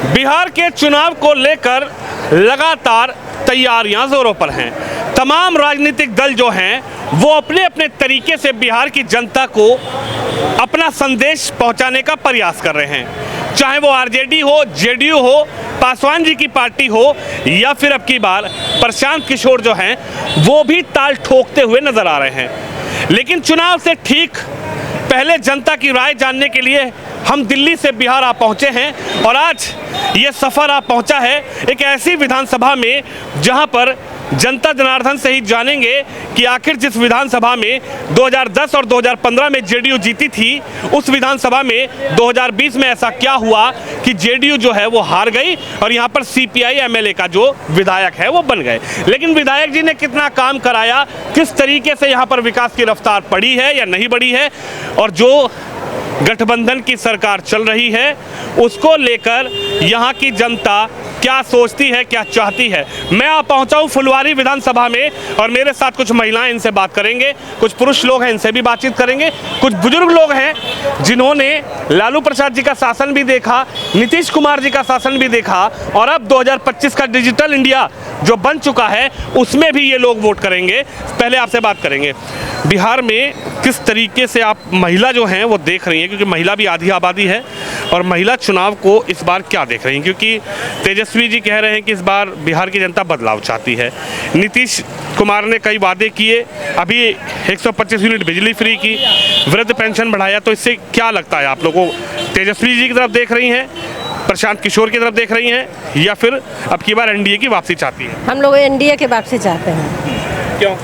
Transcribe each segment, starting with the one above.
बिहार के चुनाव को लेकर लगातार तैयारियां जोरों पर हैं। तमाम राजनीतिक दल जो हैं वो अपने अपने तरीके से बिहार की जनता को अपना संदेश पहुंचाने का प्रयास कर रहे हैं, चाहे वो आरजेडी हो, जेडीयू हो, पासवान जी की पार्टी हो या फिर अब की बार प्रशांत किशोर जो हैं वो भी ताल ठोकते हुए नजर आ रहे हैं। लेकिन चुनाव से ठीक पहले जनता की राय जानने के लिए हम दिल्ली से बिहार आ पहुंचे हैं और आज ये सफ़र आ पहुंचा है एक ऐसी विधानसभा में जहां पर जनता जनार्दन से ही जानेंगे कि आखिर जिस विधानसभा में 2010 और 2015 में जेडीयू जीती थी, उस विधानसभा में 2020 में ऐसा क्या हुआ कि जेडीयू जो है वो हार गई और यहाँ पर सीपीआई एमएलए का जो विधायक है वो बन गए। लेकिन विधायक जी ने कितना काम कराया, किस तरीके से यहाँ पर विकास की रफ्तार बढ़ी है या नहीं बढ़ी है, और जो गठबंधन की सरकार चल रही है उसको लेकर यहाँ की जनता क्या सोचती है, क्या चाहती है। मैं आ पहुँचा हूँ फुलवारी विधानसभा में और मेरे साथ कुछ महिलाएं, इनसे बात करेंगे, कुछ पुरुष लोग हैं, इनसे भी बातचीत करेंगे, कुछ बुजुर्ग लोग हैं जिन्होंने लालू प्रसाद जी का शासन भी देखा, नीतीश कुमार जी का शासन भी देखा और अब 2025 का डिजिटल इंडिया जो बन चुका है उसमें भी ये लोग वोट करेंगे। पहले आपसे बात करेंगे, बिहार में किस तरीके से आप महिला जो हैं वो देख रही हैं, क्योंकि महिला भी आधी आबादी है, और महिला चुनाव को इस बार क्या देख रही हैं, क्योंकि तेजस्वी जी कह रहे हैं कि इस बार बिहार की जनता बदलाव चाहती है, नीतीश कुमार ने कई वादे किए, अभी 125 यूनिट बिजली फ्री की, वृद्ध पेंशन बढ़ाया, तो इससे क्या लगता है आप लोगों को, तेजस्वी जी की तरफ देख रही हैं, प्रशांत किशोर की तरफ देख रही हैं, या फिर अब की बार एनडीए की वापसी चाहती हैं? हम लोग एनडीए की वापसी चाहते हैं। क्यों?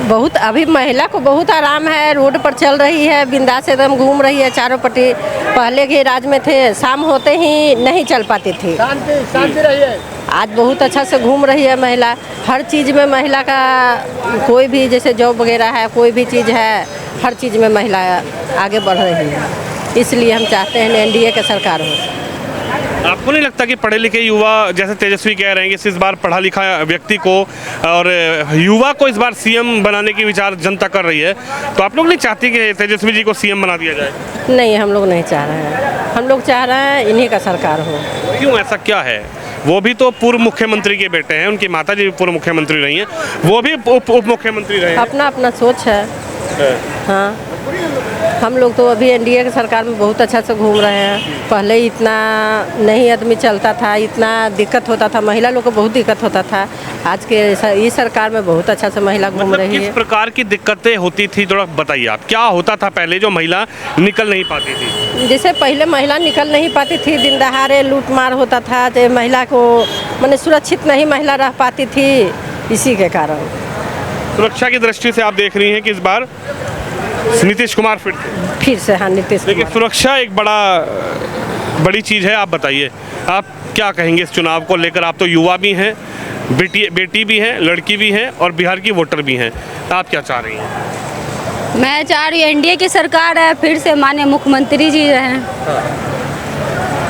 बहुत अभी महिला को बहुत आराम है, रोड पर चल रही है, बिंदास एकदम घूम रही है चारों पट्टी। पहले के राज में थे, शाम होते ही नहीं चल पाती थी, शांति रही है। आज बहुत अच्छा से घूम रही है महिला, हर चीज़ में महिला का, कोई भी जैसे जॉब वगैरह है, कोई भी चीज़ है, हर चीज़ में महिला आगे बढ़ रही है। इसलिए हम चाहते हैं एनडीए की सरकार हो। आपको नहीं लगता कि पढ़े लिखे युवा, जैसे तेजस्वी कह रहे हैं कि इस बार पढ़ा लिखा व्यक्ति को और युवा को इस बार सीएम बनाने की विचार जनता कर रही है, तो आप लोग नहीं चाहती कि तेजस्वी जी को सीएम बना दिया जाए? नहीं, हम लोग नहीं चाह रहे हैं, हम लोग चाह रहे हैं इन्हीं का सरकार हो। क्यों, ऐसा क्या है? वो भी तो पूर्व मुख्यमंत्री के बेटे हैं, उनकी माता जी भी पूर्व मुख्यमंत्री रही हैं, वो भी उप मुख्यमंत्री रहे हैं। अपना अपना सोच है। हाँ, हम लोग तो अभी एनडीए की सरकार में बहुत अच्छा से घूम रहे हैं। पहले इतना नहीं आदमी चलता था, इतना दिक्कत होता था, महिला लोग को बहुत दिक्कत होता था। आज के इस सरकार में बहुत अच्छा से महिला घूम रही है। किस प्रकार की दिक्कतें होती थी, थोड़ा बताइए आप, क्या होता था पहले जो महिला निकल नहीं पाती थी? जैसे पहले महिला निकल नहीं पाती थी, दिन दहाड़े लूट मार होता था, तो महिला को माने सुरक्षित नहीं महिला रह पाती थी, इसी के कारण। सुरक्षा की दृष्टि से आप देख रही हैं कि इस बार नीतीश कुमार फिर से? हाँ, नीतीश लेकिन कुमार। सुरक्षा एक बड़ी चीज़ है। आप बताइए, आप क्या कहेंगे इस चुनाव को लेकर? आप तो युवा भी हैं, बेटी भी हैं, लड़की भी हैं और बिहार की वोटर भी हैं, आप क्या चाह रही हैं? मैं चाह रही हूँ एनडीए की सरकार है, फिर से माननीय मुख्यमंत्री जी रहें।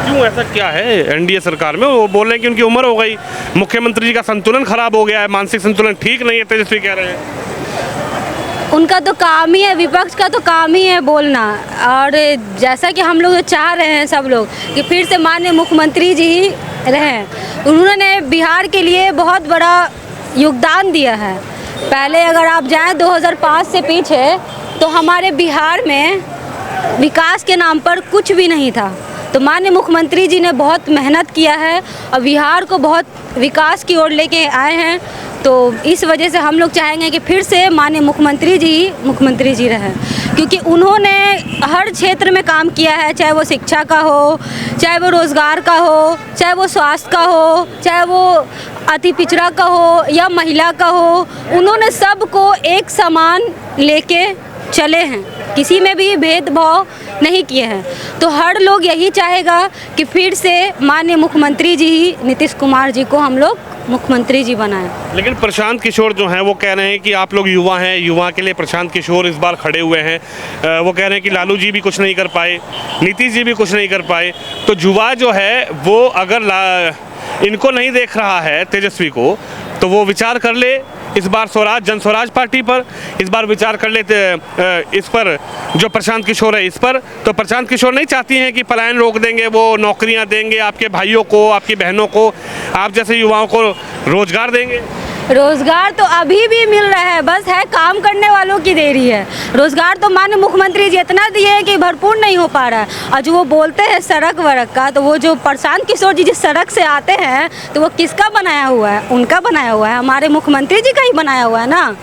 क्यों, ऐसा क्या है एनडीए सरकार में? वो बोल रहे हैं कि उनकी उम्र हो गई, मुख्यमंत्री जी का संतुलन खराब हो गया है, मानसिक संतुलन ठीक नहीं है, तेजस्वी कह रहे हैं। उनका तो काम ही है, विपक्ष का तो काम ही है बोलना, और जैसा कि हम लोग चाह रहे हैं सब लोग कि फिर से माननीय मुख्यमंत्री जी ही रहें। उन्होंने बिहार के लिए बहुत बड़ा योगदान दिया है। पहले अगर आप जाएं 2005 से पीछे, तो हमारे बिहार में विकास के नाम पर कुछ भी नहीं था, तो माननीय मुख्यमंत्री जी ने बहुत मेहनत किया है और बिहार को बहुत विकास की ओर लेके आए हैं। तो इस वजह से हम लोग चाहेंगे कि फिर से माननीय मुख्यमंत्री जी रहें, क्योंकि उन्होंने हर क्षेत्र में काम किया है, चाहे वो शिक्षा का हो, चाहे वो रोज़गार का हो, चाहे वो स्वास्थ्य का हो, चाहे वो अति पिछड़ा का हो या महिला का हो, उन्होंने सबको एक समान लेके चले हैं, किसी में भी भेदभाव नहीं किए हैं। तो हर लोग यही चाहेगा कि फिर से माननीय मुख्यमंत्री जी ही नीतीश कुमार जी को हम लोग मुख्यमंत्री जी बनाएं। लेकिन प्रशांत किशोर जो हैं वो कह रहे हैं कि आप लोग युवा हैं, युवा के लिए प्रशांत किशोर इस बार खड़े हुए हैं। वो कह रहे हैं कि लालू जी भी कुछ नहीं कर पाए, नीतीश जी भी कुछ नहीं कर पाए, तो युवा जो है वो अगर इनको नहीं देख रहा है तेजस्वी को, तो वो विचार कर ले इस बार जन स्वराज पार्टी पर इस बार विचार कर लेते इस पर जो प्रशांत किशोर है इस पर। तो प्रशांत किशोर नहीं चाहती हैं कि पलायन रोक देंगे, वो नौकरियां देंगे आपके भाइयों को, आपकी बहनों को, आप जैसे युवाओं को रोजगार देंगे। रोजगार तो अभी भी मिल रहा है, बस है काम करने वालों की देरी है। रोजगार तो माननीय मुख्यमंत्री जी इतना दिए हैं कि भरपूर नहीं हो पा रहा है। और जो वो बोलते हैं सड़क वड़क का, तो वो जो प्रशांत किशोर जी जिस सड़क से आते हैं तो वो किसका बनाया हुआ है? उनका बनाया हुआ है, हमारे मुख्यमंत्री जी का ही बनाया हुआ है ना।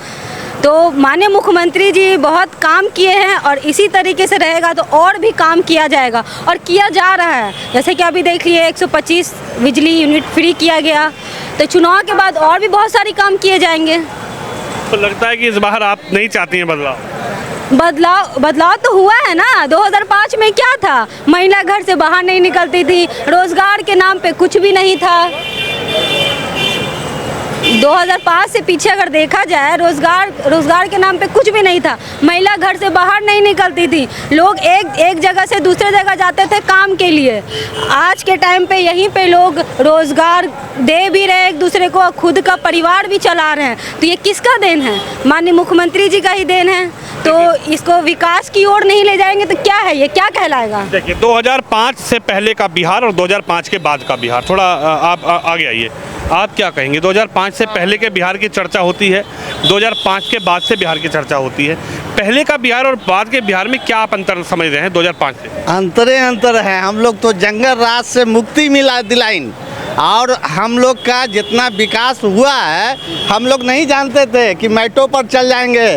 तो माननीय मुख्यमंत्री जी बहुत काम किए हैं और इसी तरीके से रहेगा तो और भी काम किया जाएगा और किया जा रहा है। जैसे कि अभी देख लिए 125 बिजली यूनिट फ्री किया गया, तो चुनाव के बाद और भी बहुत सारे काम किए जाएंगे। तो लगता है कि इस बार आप नहीं चाहती हैं बदलाव तो हुआ है ना। 2005 में क्या था? महिला घर से बाहर नहीं निकलती थी, रोजगार के नाम पे कुछ भी नहीं था। 2005 से पीछे अगर देखा जाए, रोजगार के नाम पे कुछ भी नहीं था। महिला घर से बाहर नहीं निकलती थी, लोग एक जगह से दूसरे जगह जाते थे काम के लिए। आज के टाइम पे यहीं पे लोग रोजगार दे भी रहे एक दूसरे को, खुद का परिवार भी चला रहे हैं। तो ये किसका देन है? माननीय मुख्यमंत्री जी का ही देन है। तो इसको विकास की ओर नहीं ले जाएंगे तो क्या है, ये क्या कहलाएगा? देखिए 2005 से पहले का बिहार और 2005 के बाद का बिहार, थोड़ा आप आगे आइए, आप क्या कहेंगे? 2005 से पहले के बिहार की चर्चा होती है, 2005 के बाद से बिहार की चर्चा होती है। पहले का बिहार और बाद के बिहार में क्या आप अंतर समझ रहे हैं 2005 से? अंतर है। हम लोग तो जंगल राज से मुक्ति मिला दिलाइन, और हम लोग का जितना विकास हुआ है हम लोग नहीं जानते थे कि मेट्रो पर चल जाएंगे,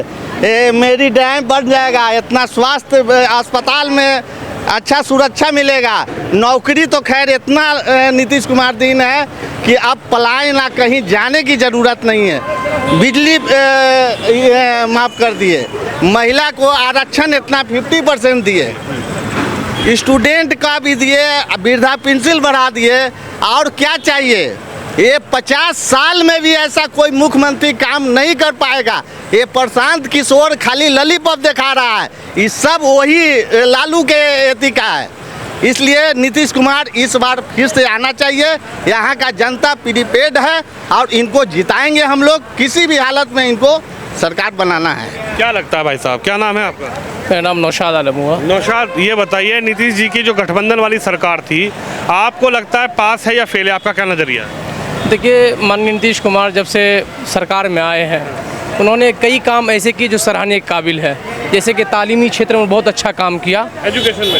मेरी डैम बन जाएगा, इतना स्वास्थ्य अस्पताल में अच्छा सुरक्षा मिलेगा, नौकरी तो खैर इतना नीतीश कुमार दीन है कि अब पलायन ना कहीं जाने की ज़रूरत नहीं है। बिजली माफ़ कर दिए, महिला को आरक्षण इतना 50% दिए, स्टूडेंट का भी दिए, वृद्धा पेंशन बढ़ा दिए, और क्या चाहिए? ये 50 साल में भी ऐसा कोई मुख्यमंत्री काम नहीं कर पाएगा। ये प्रशांत किशोर खाली लॉलीपॉप दिखा रहा है, ये सब वही लालू के एती का है। इसलिए नीतीश कुमार इस बार फिर से आना चाहिए। यहाँ का जनता प्रीपेड है और इनको जिताएंगे हम लोग, किसी भी हालत में इनको सरकार बनाना है। क्या लगता है भाई साहब, क्या नाम है आपका? मेरा नाम नौशाद आलम हुआ। नौशाद, ये बताइए नीतीश जी की जो गठबंधन वाली सरकार थी, आपको लगता है पास है या फेल है? आपका क्या नज़रिया है? देखिए, माननीय नीतीश कुमार जब से सरकार में आए हैं उन्होंने कई काम ऐसे किए जो सराहने के काबिल है। जैसे कि तालीमी क्षेत्र में बहुत अच्छा काम किया,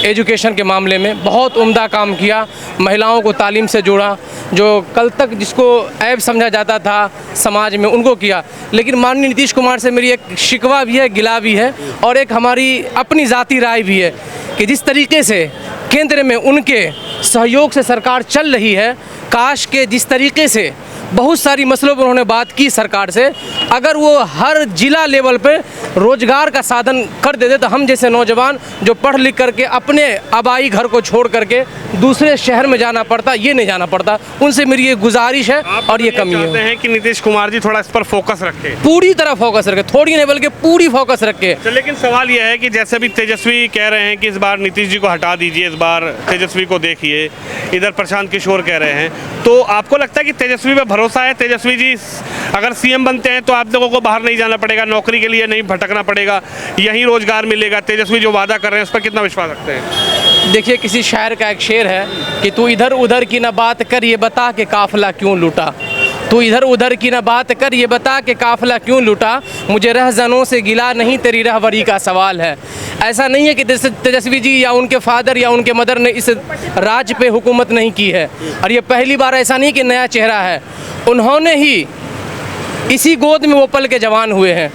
एजुकेशन के मामले में बहुत उम्दा काम किया, महिलाओं को तालीम से जोड़ा, जो कल तक जिसको ऐब समझा जाता था समाज में उनको किया। लेकिन माननीय नीतीश कुमार से मेरी एक शिकवा भी है, गिला भी है, और एक हमारी अपनी ज़ाती राय भी है कि जिस तरीके से केंद्र में उनके सहयोग से सरकार चल रही है, काश के जिस तरीके से बहुत सारी मसलों पर उन्होंने बात की सरकार से, अगर वो हर जिला लेवल पे रोजगार का साधन कर देते तो हम जैसे नौजवान जो पढ़ लिख करके अपने आबाई घर को छोड़ करके दूसरे शहर में जाना पड़ता, ये नहीं जाना पड़ता। उनसे मेरी ये गुजारिश है और ये कमी है। हैं कि नीतीश कुमार जी थोड़ा इस पर फोकस रखें, पूरी तरह फोकस रखे, थोड़ी नहीं बल्कि पूरी फोकस रखे। तो लेकिन सवाल यह है कि जैसे अभी तेजस्वी कह रहे हैं कि इस बार नीतीश जी को हटा दीजिए, इस बार तेजस्वी को देखिए, इधर प्रशांत किशोर कह रहे हैं, तो आपको लगता है कि तेजस्वी पे भरोसा है? तेजस्वी जी अगर सीएम बनते हैं तो आप लोगों को बाहर नहीं जाना पड़ेगा, नौकरी के लिए नहीं भटकना पड़ेगा, यहीं रोजगार मिलेगा। तेजस्वी जो वादा कर रहे हैं उस पर कितना विश्वास रखते हैं? देखिए, किसी शायर का एक शेर है कि तू इधर उधर की ना बात कर, ये बता के काफिला क्यों लूटा। तू इधर उधर की ना बात कर, ये बता के काफिला क्यों लूटा। मुझे रहज़नों से गिला नहीं, तेरी रहबरी का सवाल है। ऐसा नहीं है कि तेजस्वी जी या उनके फादर या उनके मदर ने इस राज्य पे हुकूमत नहीं की है, और ये पहली बार ऐसा नहीं कि नया चेहरा है, उन्होंने ही इसी गोद में वो पल के जवान हुए हैं।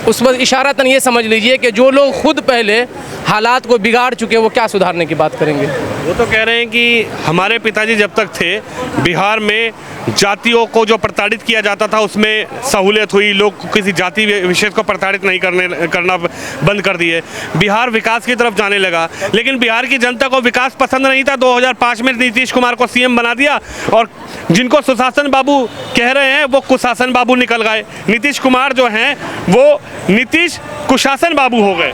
उस पर इशारतन ये समझ लीजिए कि जो लोग खुद पहले हालात को बिगाड़ चुके वो क्या सुधारने की बात करेंगे। वो तो कह रहे हैं कि हमारे पिताजी जब तक थे बिहार में जातियों को जो प्रताड़ित किया जाता था उसमें सहूलियत हुई, लोग किसी जाति विशेष को प्रताड़ित नहीं करना बंद कर दिए, बिहार विकास की तरफ जाने लगा। लेकिन बिहार की जनता को विकास पसंद नहीं था, 2005 में नीतीश कुमार को सीएम बना दिया, और जिनको सुशासन बाबू कह रहे हैं वो कुशासन बाबू निकल गए। नीतीश कुमार जो हैं वो नीतीश कुशासन बाबू हो गए।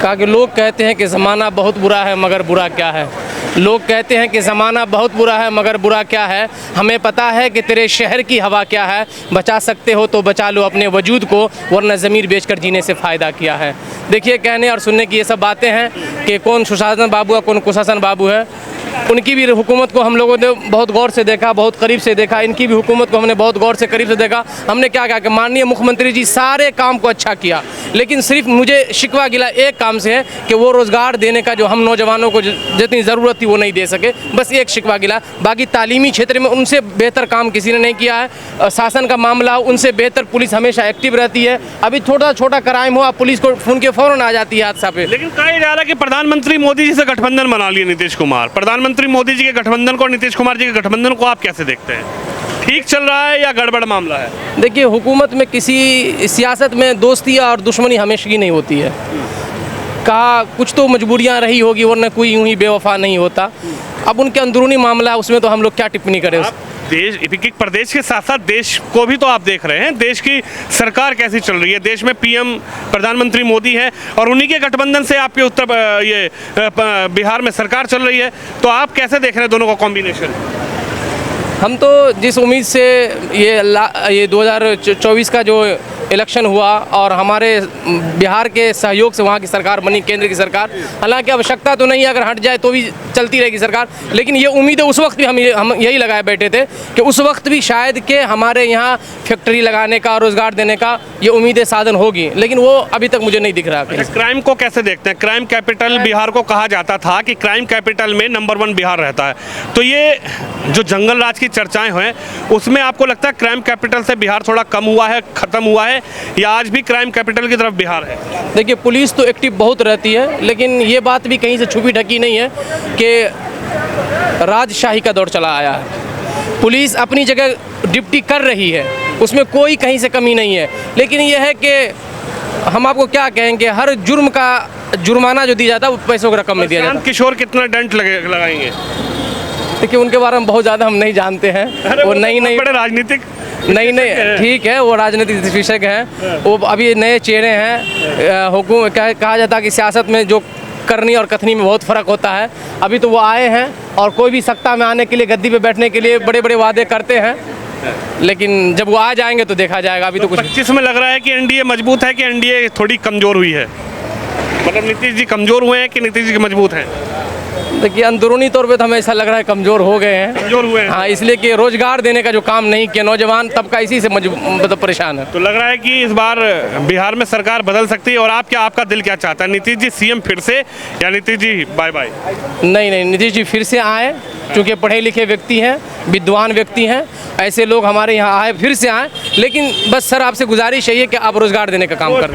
कहा कि लोग कहते हैं कि ज़माना बहुत बुरा है मगर बुरा क्या है। लोग कहते हैं कि ज़माना बहुत बुरा है मगर बुरा क्या है, हमें पता है कि तेरे शहर की हवा क्या है, बचा सकते हो तो बचा लो अपने वजूद को, वरना ज़मीर बेचकर जीने से फ़ायदा क्या है। देखिए, कहने और सुनने की ये सब बातें हैं कि कौन सुशासन बाबू है, कौन कुशासन बाबू है। उनकी भी हुकूमत को हम लोगों ने बहुत गौर से देखा, बहुत करीब से देखा। इनकी भी हुकूमत को हमने बहुत गौर से करीब से देखा। हमने क्या कहा कि माननीय मुख्यमंत्री जी सारे काम को अच्छा किया, लेकिन सिर्फ मुझे शिकवा गिला एक काम से है कि वो रोज़गार देने का जो हम नौजवानों को जितनी ज़रूरत थी वो नहीं दे सके, बस एक शिकवा गिला। बाकी तालीमी क्षेत्र में उनसे बेहतर काम किसी ने नहीं किया है। शासन का मामला हो, उनसे बेहतर पुलिस हमेशा एक्टिव रहती है। अभी छोटा छोटा क्राइम हो, आप पुलिस को फ़ोन के फ़ौरन आ जाती है हादसा पे। लेकिन कहा जा रहा है कि प्रधानमंत्री मोदी जी से गठबंधन बना लिए नीतीश कुमार। प्रधानमंत्री मोदी जी के गठबंधन को और नीतीश कुमार जी के गठबंधन को आप कैसे देखते हैं? ठीक चल रहा है या गड़बड़ मामला है? देखिए, हुकूमत में किसी सियासत में दोस्ती और दुश्मनी हमेशा की नहीं होती है। कहा कुछ तो मजबूरियां रही होगी, वरना कोई यूं ही बेवफा नहीं होता। अब उनके अंदरूनी मामला है, उसमें तो हम लोग क्या टिप्पणी करें। देश, प्रदेश के साथ साथ देश को भी तो आप देख रहे हैं, देश की सरकार कैसी चल रही है। देश में पीएम प्रधानमंत्री मोदी है और उन्हीं के गठबंधन से आपके बिहार में सरकार चल रही है, तो आप कैसे देख रहे हैं दोनों का कॉम्बिनेशन? हम तो जिस उम्मीद से ये 2024 का जो इलेक्शन हुआ और हमारे बिहार के सहयोग से वहाँ की सरकार बनी, केंद्र की सरकार, हालांकि आवश्यकता तो नहीं है, अगर हट जाए तो भी चलती रहेगी सरकार, लेकिन ये उम्मीदें उस वक्त भी हम यही लगाए बैठे थे कि उस वक्त भी शायद के हमारे यहाँ फैक्ट्री लगाने का, रोज़गार देने का ये उम्मीदें साधन होगी, लेकिन वो अभी तक मुझे नहीं दिख रहा। क्राइम को कैसे देखते हैं? क्राइम कैपिटल बिहार को कहा जाता था कि क्राइम कैपिटल में नंबर 1 बिहार रहता है, तो ये जो जंगल राज की चर्चाएं हुए, उसमें आपको लगता है क्राइम कैपिटल से बिहार थोड़ा कम हुआ है, ख़त्म हुआ है, या आज भी क्राइम कैपिटल की तरफ बिहार है? देखिए, पुलिस तो एक्टिव बहुत रहती है, लेकिन ये बात भी कहीं से छुपी ढकी नहीं है कि राजशाही का दौर चला आया है। पुलिस अपनी जगह ड्यूटी कर रही है, उसमें कोई कहीं से कमी नहीं है, लेकिन यह है कि हम आपको क्या कहेंगे, हर जुर्म का जुर्माना जो दिया जाता है वो पैसों की रकम में दिया जाता है। किशोर कितना दंड लगाएंगे? देखिए, उनके बारे में बहुत ज़्यादा हम नहीं जानते हैं। वो नई बड़े राजनीतिक नहीं, ठीक है, वो राजनीतिक विशेषज्ञ हैं, वो अभी नए चेहरे हैं। हुकूमत कहा जाता है कि सियासत में जो करनी और कथनी में बहुत फ़र्क होता है। अभी तो वो आए हैं और कोई भी सत्ता में आने के लिए, गद्दी पे बैठने के लिए बड़े बड़े वादे करते हैं, लेकिन जब वो आ जाएंगे तो देखा जाएगा। अभी तो कुछ 25 में लग रहा है कि एनडीए मजबूत है कि एनडीए थोड़ी कमज़ोर हुई है? मतलब नीतीश जी कमज़ोर हुए हैं कि नीतीश जी मजबूत हैं? देखिए, अंदरूनी तौर पे तो हमें ऐसा लग रहा है कमज़ोर हो गए हैं। कमज़ोर हुए हैं? हाँ, इसलिए कि रोज़गार देने का जो काम नहीं किया, नौजवान तबका इसी से मतलब परेशान है। तो लग रहा है कि इस बार बिहार में सरकार बदल सकती है। और आपका दिल क्या चाहता है, नीतीश जी सीएम फिर से या नीतीश जी बाय बाय? नहीं, नीतीश जी फिर से आए, क्योंकि पढ़े लिखे व्यक्ति हैं, विद्वान व्यक्ति हैं, ऐसे लोग हमारे यहाँ आए, फिर से आए। लेकिन बस सर, आपसे गुजारिश है कि आप रोज़गार देने का काम करें।